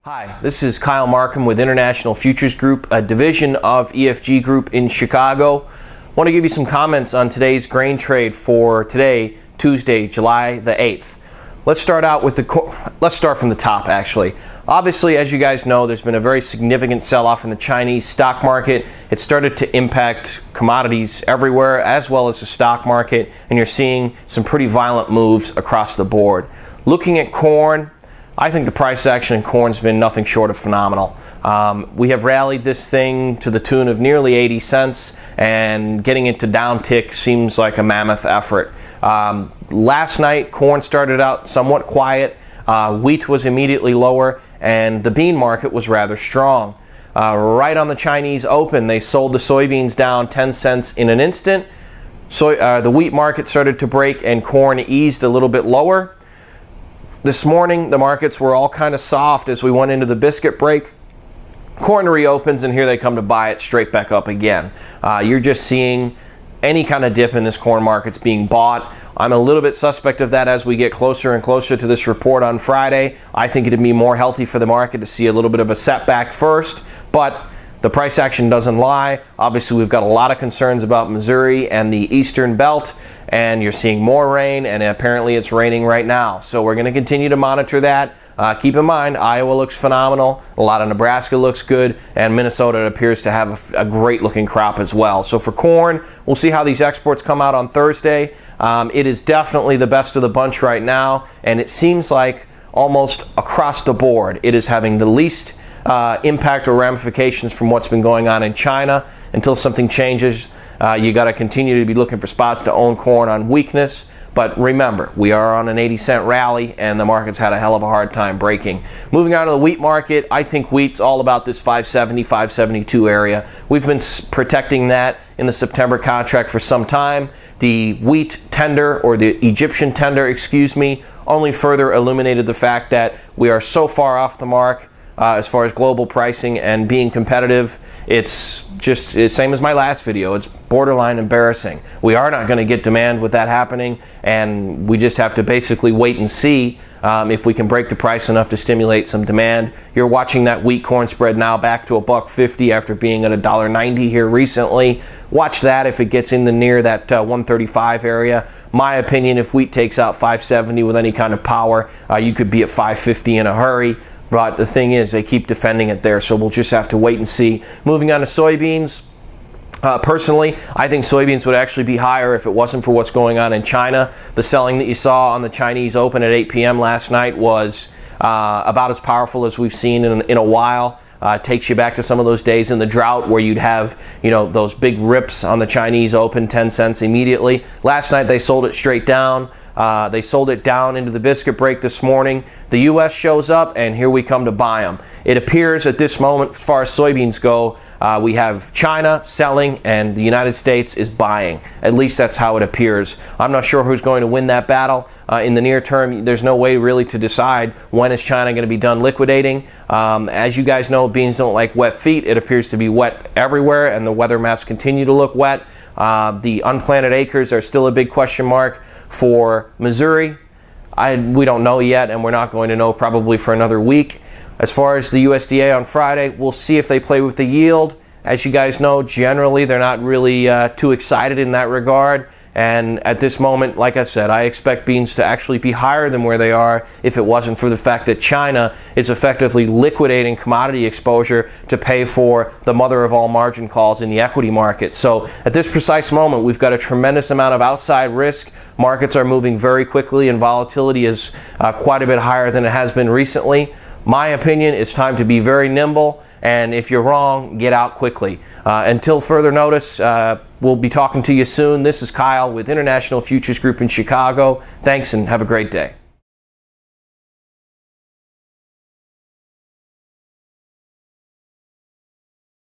Hi, this is Kyle Markham with International Futures Group, a division of EFG Group in Chicago. I want to give you some comments on today's grain trade for today, Tuesday, July the 8th. Let's start from the top, actually. Obviously, as you guys know, there's been a very significant sell-off in the Chinese stock market. It started to impact commodities everywhere, as well as the stock market, and you're seeing some pretty violent moves across the board. Looking at corn, I think the price action in corn's been nothing short of phenomenal. We have rallied this thing to the tune of nearly 80 cents, and getting it to downtick seems like a mammoth effort. Last night, corn started out somewhat quiet. Wheat was immediately lower, and the bean market was rather strong. Right on the Chinese Open, they sold the soybeans down 10 cents in an instant. The wheat market started to break, and corn eased a little bit lower. This morning, the markets were all kind of soft as we went into the biscuit break. Corn reopens, and here they come to buy it straight back up again. You're just seeing any kind of dip in this corn market's being bought. I'm a little bit suspect of that as we get closer and closer to this report on Friday. I think it'd be more healthy for the market to see a little bit of a setback first, but the price action doesn't lie. Obviously, we've got a lot of concerns about Missouri and the Eastern Belt, and you're seeing more rain, and apparently it's raining right now. So we're going to continue to monitor that. Keep in mind, Iowa looks phenomenal. A lot of Nebraska looks good, and Minnesota appears to have a great looking crop as well. So for corn, we'll see how these exports come out on Thursday. It is definitely the best of the bunch right now, and it seems like almost across the board, it is having the least impact or ramifications from what's been going on in China. Until something changes, you got to continue to be looking for spots to own corn on weakness. But remember, we are on an 80-cent rally, and the market's had a hell of a hard time breaking. Moving on to the wheat market, I think wheat's all about this 570, 572 area. We've been protecting that in the September contract for some time. The wheat tender, or the Egyptian tender, excuse me, only further illuminated the fact that we are so far off the mark as far as global pricing and being competitive. It's just the same as my last video. It's borderline embarrassing. We are not going to get demand with that happening, and we just have to basically wait and see if we can break the price enough to stimulate some demand. You're watching that wheat corn spread now back to $1.50 after being at $1.90 here recently. Watch that if it gets in the near that 135 area. My opinion, if wheat takes out 570 with any kind of power, you could be at 550 in a hurry. But the thing is, they keep defending it there, so we'll just have to wait and see. Moving on to soybeans. Personally, I think soybeans would actually be higher if it wasn't for what's going on in China. The selling that you saw on the Chinese Open at 8 p.m. last night was about as powerful as we've seen in a while. Takes you back to some of those days in the drought where you'd have, those big rips on the Chinese Open, 10 cents immediately. Last night they sold it straight down. They sold it down into the biscuit break this morning. The U.S. shows up, and here we come to buy them. It appears at this moment, as far as soybeans go, we have China selling and the United States is buying. At least that's how it appears. I'm not sure who's going to win that battle. In the near term, there's no way really to decide when is China going to be done liquidating. As you guys know, beans don't like wet feet. It appears to be wet everywhere, and the weather maps continue to look wet. The unplanted acres are still a big question mark for Missouri. We don't know yet, and we're not going to know probably for another week. As far as the USDA on Friday, we'll see if they play with the yield. As you guys know, generally they're not really too excited in that regard. And at this moment, like I said, I expect beans to actually be higher than where they are if it wasn't for the fact that China is effectively liquidating commodity exposure to pay for the mother of all margin calls in the equity market. So at this precise moment, we've got a tremendous amount of outside risk. Markets are moving very quickly, and volatility is quite a bit higher than it has been recently. My opinion, it's time to be very nimble, and if you're wrong, get out quickly. Until further notice, we'll be talking to you soon. This is Kyle with International Futures Group in Chicago. Thanks, and have a great day.